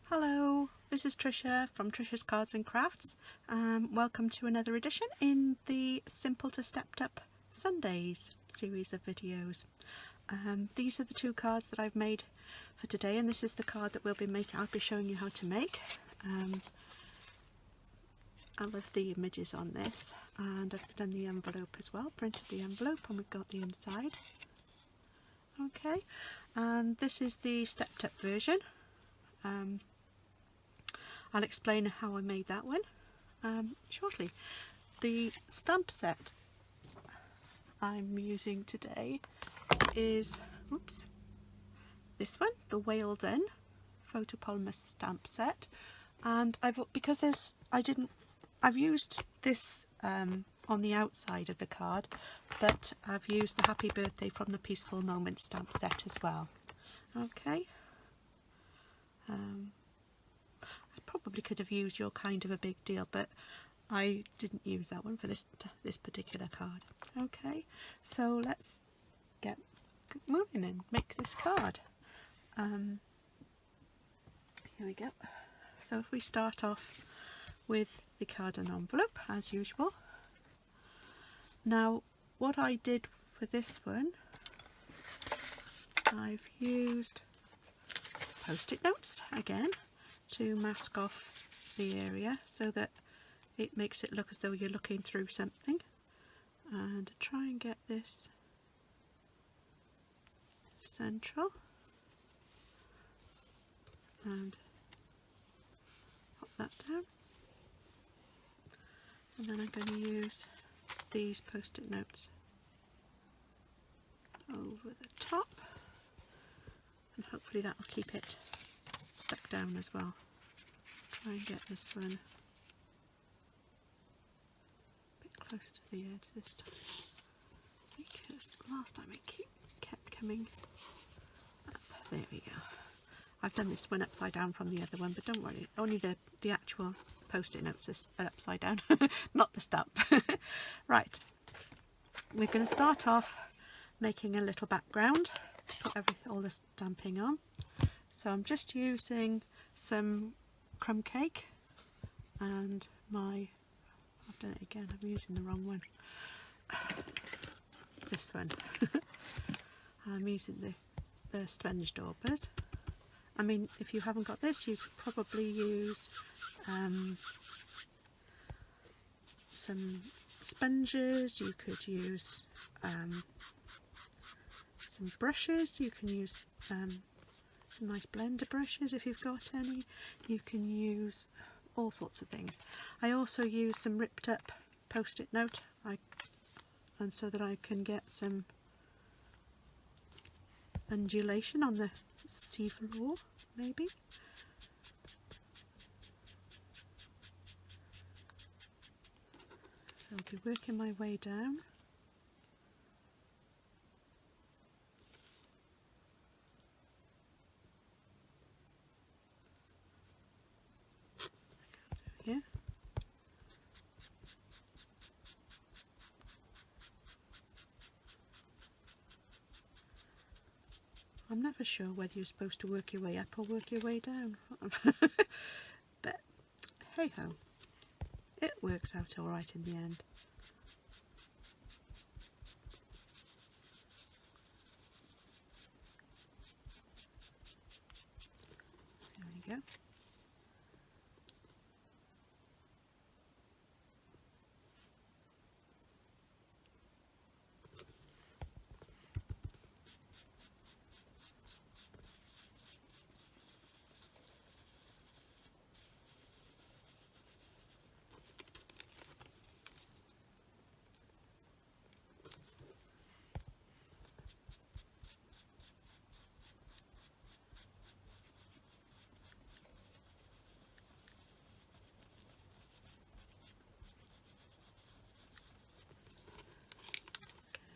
Hello, this is Tricia from Tricia's Cards and Crafts. Welcome to another edition in the Simple to Stepped Up Sundays series of videos. These are the two cards that I've made for today, and this is the card that I'll be showing you how to make. I love the images on this, and I've done the envelope as well, printed the envelope, and we've got the inside. Okay, and this is the stepped up version. I'll explain how I made that one shortly. The stamp set I'm using today is this one, the Whaled In photopolymer stamp set, and I've used this on the outside of the card, but I've used the Happy Birthday from the Peaceful Moment stamp set as well. Okay. I probably could have used You're Kind of a Big Deal, but I didn't use that one for this particular card. Okay, so let's get moving and make this card. Here we go. So if we start off with the card and envelope as usual. Now what I did for this one, I've used post-it notes again to mask off the area so that it makes it look as though you're looking through something, and try and get this central and pop that down, and then I'm going to use these post-it notes over the top, and hopefully that will keep it stuck down as well. Try and get this one a bit close to the edge this time, because last time it kept coming up. There we go. I've done this one upside down from the other one, but don't worry, only the actual post-it notes are upside down, not the stamp. Right, we're going to start off making a little background to put all the stamping on. So I'm just using some crumb cake and I've done it again, I'm using the wrong one. This one. I'm using the sponge daubers. I mean, if you haven't got this, you could probably use some sponges, you could use some brushes, you can use some nice blender brushes if you've got any. You can use all sorts of things. I also use some ripped up post-it note, and so that I can get some undulation on the sea floor, maybe. So I'll be working my way down. Here. I'm never sure whether you're supposed to work your way up or work your way down. But hey ho, it works out alright in the end. There we go.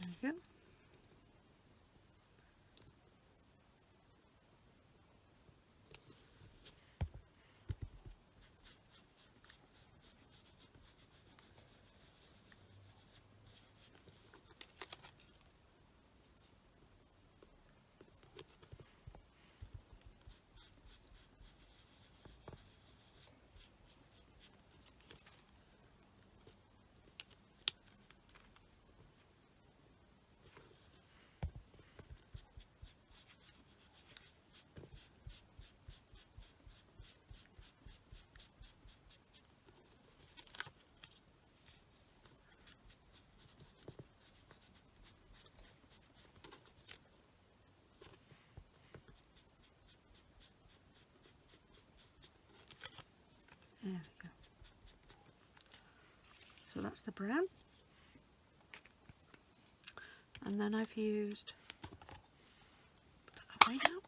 There we go. So that's the brown. And then I've used, put that away now,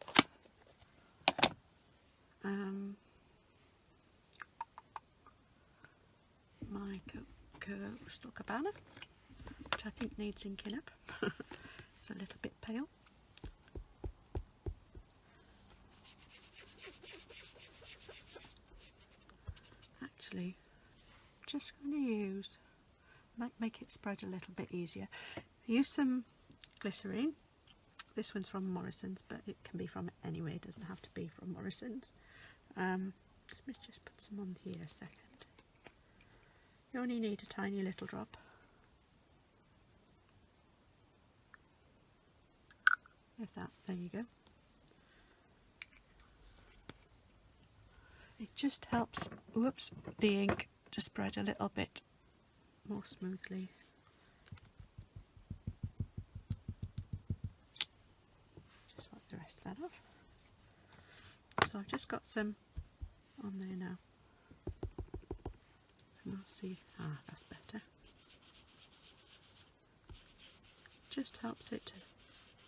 my Coastal Cabana, which I think needs inking up. It's a little bit pale. Actually, just going to use, might make it spread a little bit easier. Use some glycerine. This one's from Morrison's, but it can be from anywhere. It doesn't have to be from Morrison's. Let me just put some on here a second. You only need a tiny little drop. If that, there you go. It just helps, whoops, the ink to spread a little bit more smoothly. Just wipe the rest of that off. So I've just got some on there now. And I'll see, that's better. Just helps it to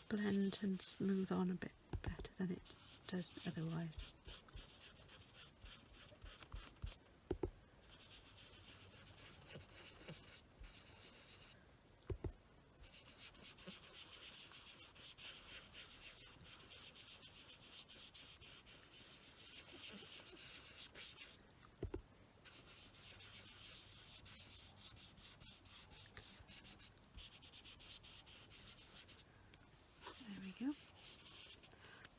blend and smooth on a bit better than it does otherwise.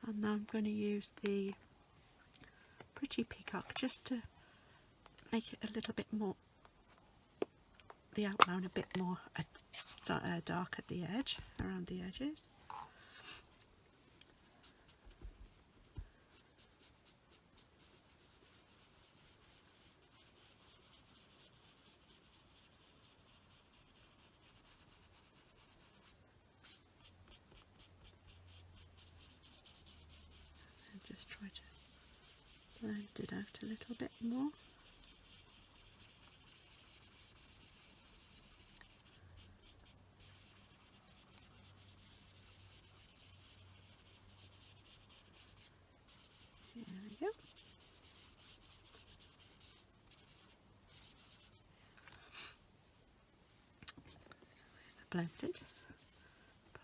And now I'm going to use the Pretty Peacock just to make it a little bit more, the outline a bit more dark at the edge, around the edges. Just try to blend it out a little bit more. There we go. So there's the blended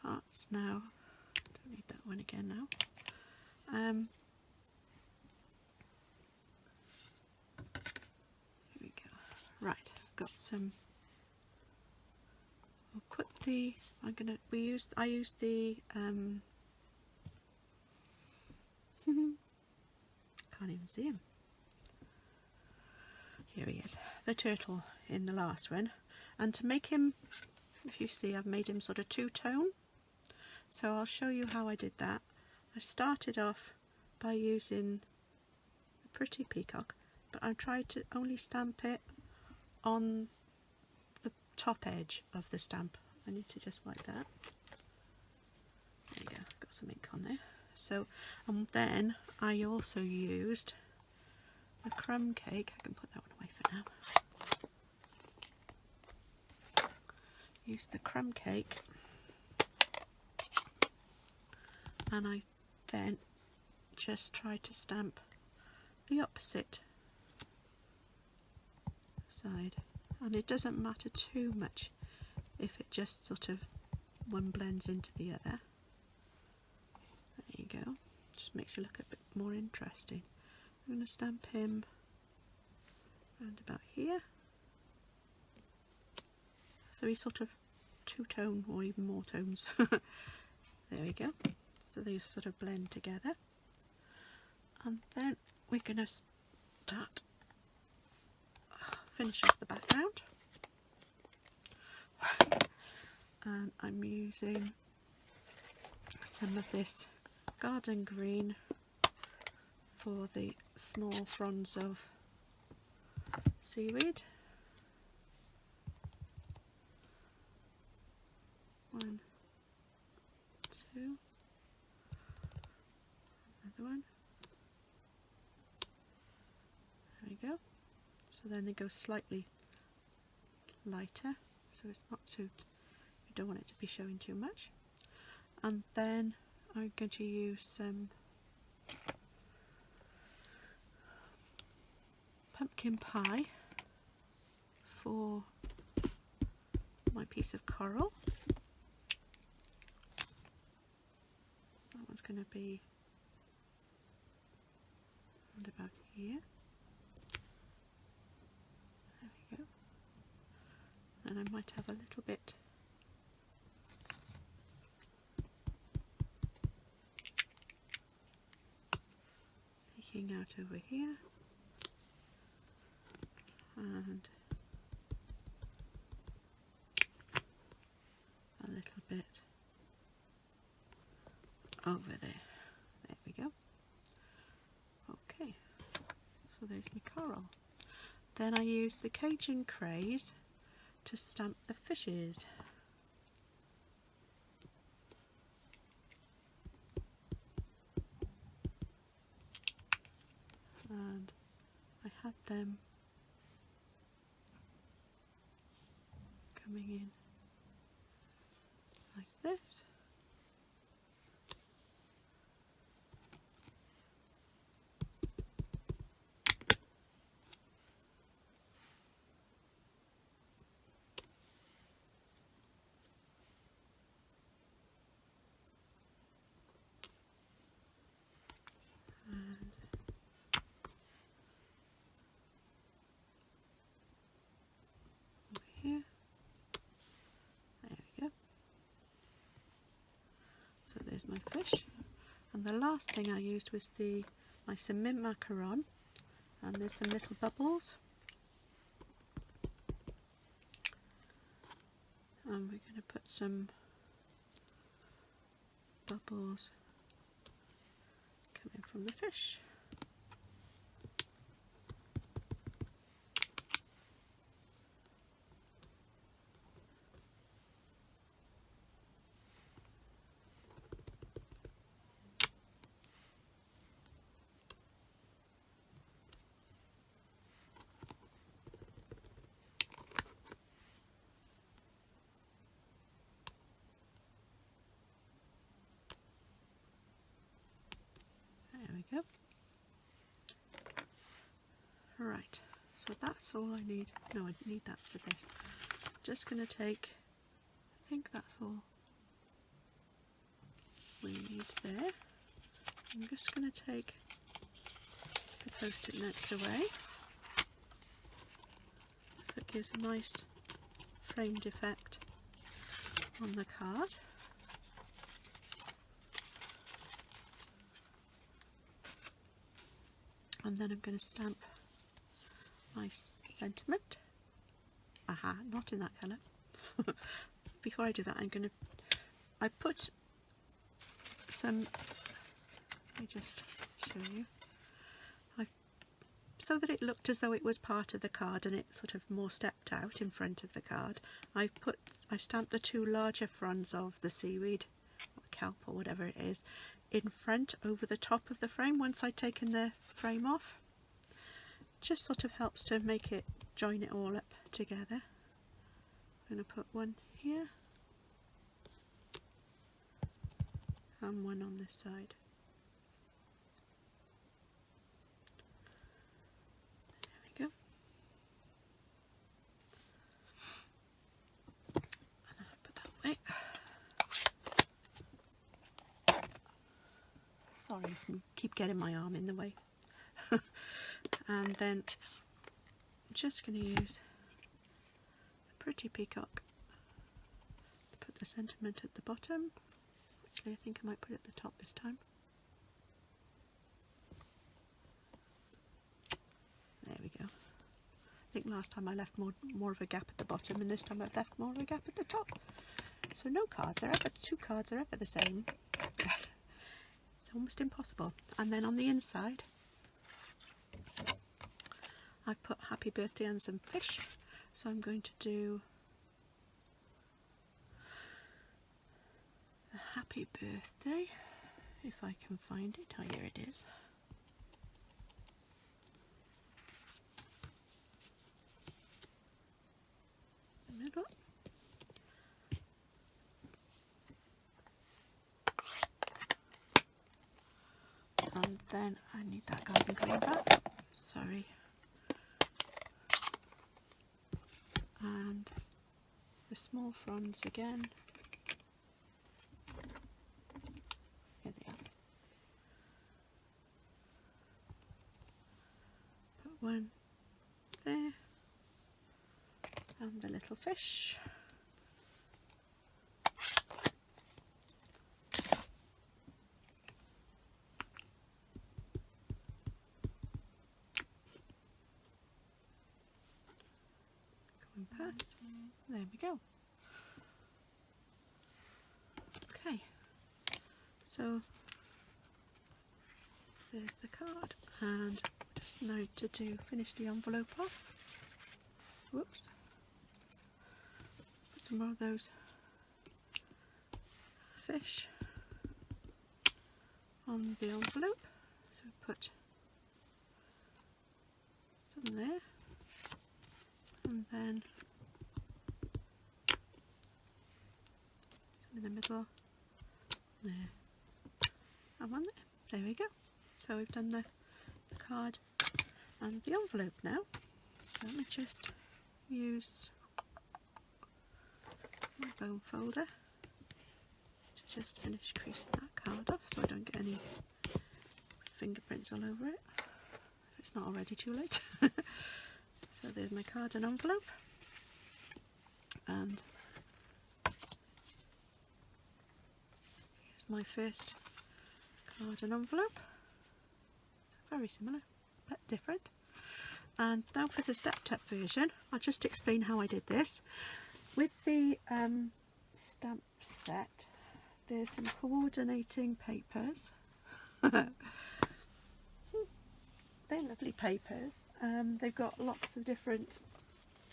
parts now. Don't need that one again now. Here we go. Right, I've got some. I'll put the. I used the. Can't even see him. Here he is, the turtle in the last one. And to make him, if you see, I've made him sort of two-tone. So I'll show you how I did that. I started off by using the Pretty Peacock, but I tried to only stamp it on the top edge of the stamp. I need to just wipe that. There you go, I've got some ink on there. So, and then I also used a crumb cake. I can put that one away for now. Use the crumb cake, and I then just try to stamp the opposite side, and it doesn't matter too much if it just sort of one blends into the other. There you go, just makes it look a bit more interesting. I'm going to stamp him around about here, so he's sort of two-tone or even more tones. There we go, so they sort of blend together. And then we're going to start, finish off the background. And I'm using some of this garden green for the small fronds of seaweed. One, two, another one. There we go. So then they go slightly lighter, so it's not too, you don't want it to be showing too much. And then I'm going to use some pumpkin pie for my piece of coral. That one's going to be around about here. There we go. And I might have a little bit peeking out over here, and a little bit over there. There we go. Okay, so there's my coral. Then I use the Cajun Craze to stamp the fishes. And I had them coming in like this. And over here. There we go. So there's my fish. And the last thing I used was my some mint macaron, and there's some little bubbles. And we're going to put some bubbles coming from the fish. There we go. Right, so that's all I need. No, I need that for this. Just going to take, I think that's all we need there. I'm just going to take the post-it notes away, so it gives a nice framed effect on the card. And then I'm going to stamp my sentiment. Aha, not in that colour. Before I do that, I put some, let me just show you, so that it looked as though it was part of the card and it sort of more stepped out in front of the card. I stamped the two larger fronds of the seaweed, or kelp or whatever it is, in front over the top of the frame once I'd taken the frame off. Just sort of helps to make it join it all up together. I'm going to put one here and one on this side. There we go. And I'll put that away. Sorry if I keep getting my arm in the way. And then I'm just going to use a pretty peacock to put the sentiment at the bottom. Actually, I think I might put it at the top this time. There we go. I think last time I left more of a gap at the bottom, and this time I've left more of a gap at the top. So no cards are ever, two cards are ever the same. It's almost impossible. And then on the inside, I've put happy birthday and some fish, so I'm going to do a happy birthday, if I can find it. Oh, here it is. then I need that garden green back, sorry, and the small fronds again. Here they are. Put one there, and the little fish. Going past. There we go. Okay, so there's the card, and just now to finish the envelope off. Whoops. Put some more of those fish on the envelope. So put some there, and then some in the middle there, and one there. There we go. So we've done the card and the envelope now. So let me just use my bone folder to just finish creasing that card off so I don't get any fingerprints all over it, if it's not already too late. So there's my card and envelope, and here's my first card and envelope. Very similar but different. And now for the stepped up version, I'll just explain how I did this. With the stamp set, there's some coordinating papers. They're lovely papers. They've got lots of different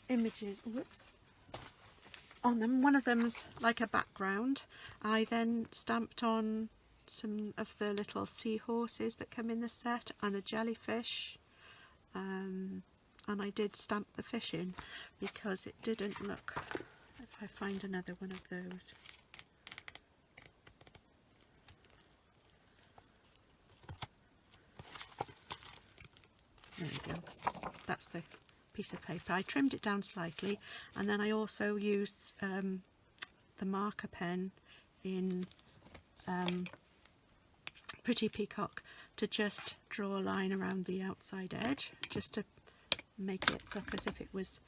images, whoops, on them. One of them's like a background. I then stamped on some of the little seahorses that come in the set and a jellyfish, and I did stamp the fish in because it didn't look, if I find another one of those, there we go, that's the piece of paper. I trimmed it down slightly, and then I also used the marker pen in Pretty Peacock to just draw a line around the outside edge, just to make it look as if it was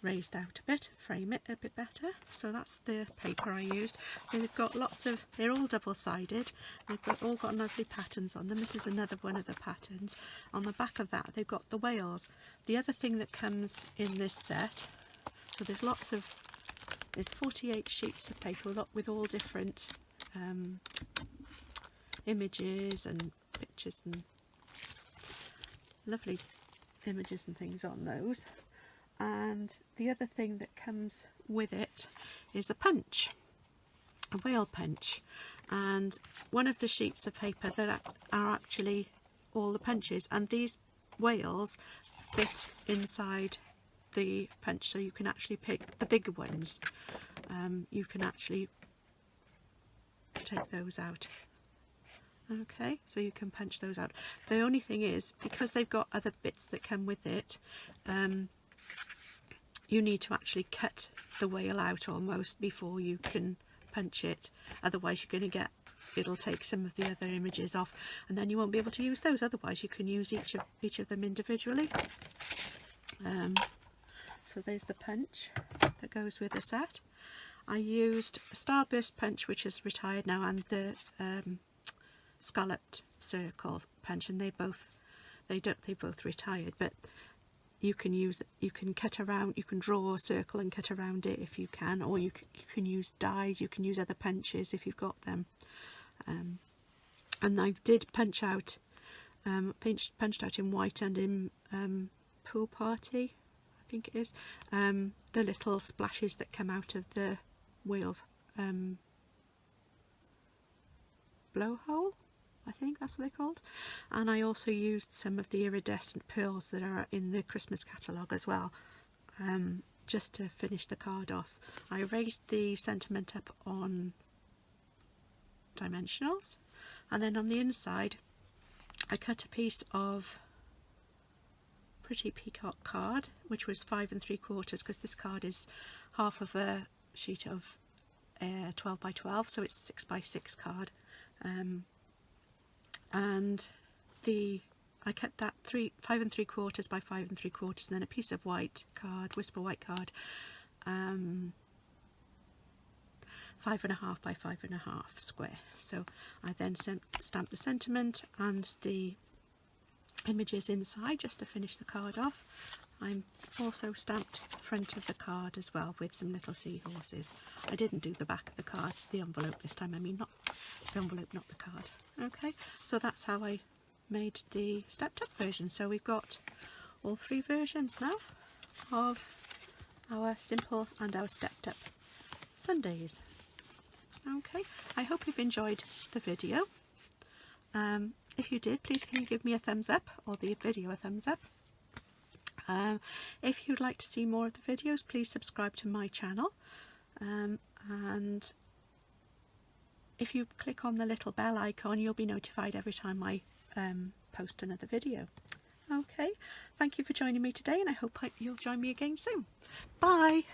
raised out a bit, frame it a bit better. So that's the paper I used. They've got lots of, they're all double-sided, they've all got lovely patterns on them. This is another one of the patterns. On the back of that they've got the whales. The other thing that comes in this set, so there's 48 sheets of paper with all different images and pictures and lovely images and things on those. And the other thing that comes with it is a punch, a whale punch, and one of the sheets of paper that are actually all the punches, and these whales fit inside the punch, so you can actually pick the bigger ones. You can actually take those out. Okay, so you can punch those out. The only thing is, because they've got other bits that come with it, you need to actually cut the whale out almost before you can punch it. Otherwise you're going to get, it'll take some of the other images off, and then you won't be able to use those. Otherwise you can use each of them individually. So there's the punch that goes with the set. I used a starburst punch, which is retired now, and the scalloped circle punch, and they both retired, but you can cut around, you can draw a circle and cut around it if you can, or you can use dies, you can use other punches if you've got them. And I did punch out, punched out in white and in Pool Party, I think it is, the little splashes that come out of the whale's blowhole, I think that's what they're called. And I also used some of the iridescent pearls that are in the Christmas catalogue as well, just to finish the card off. I raised the sentiment up on dimensionals, and then on the inside I cut a piece of Pretty Peacock card, which was 5 3/4, because this card is half of a sheet of 12 by 12, so it's 6 by 6 card, and I cut that 5 3/4 by 5 3/4, and then a piece of white card, Whisper white card, 5 1/2 by 5 1/2 square. So I then stamped the sentiment and the images inside just to finish the card off. I also stamped the front of the card as well with some little seahorses. I didn't do the back of the card, the envelope this time. I mean, not the envelope, not the card. Okay, so that's how I made the stepped up version. So we've got all 3 versions now of our simple and our stepped up Sundays. Okay, I hope you've enjoyed the video. If you did, please can you give me a thumbs up, or the video a thumbs up. If you'd like to see more of the videos, please subscribe to my channel, and if you click on the little bell icon, you'll be notified every time I post another video. Okay, thank you for joining me today, and I hope you'll join me again soon. Bye!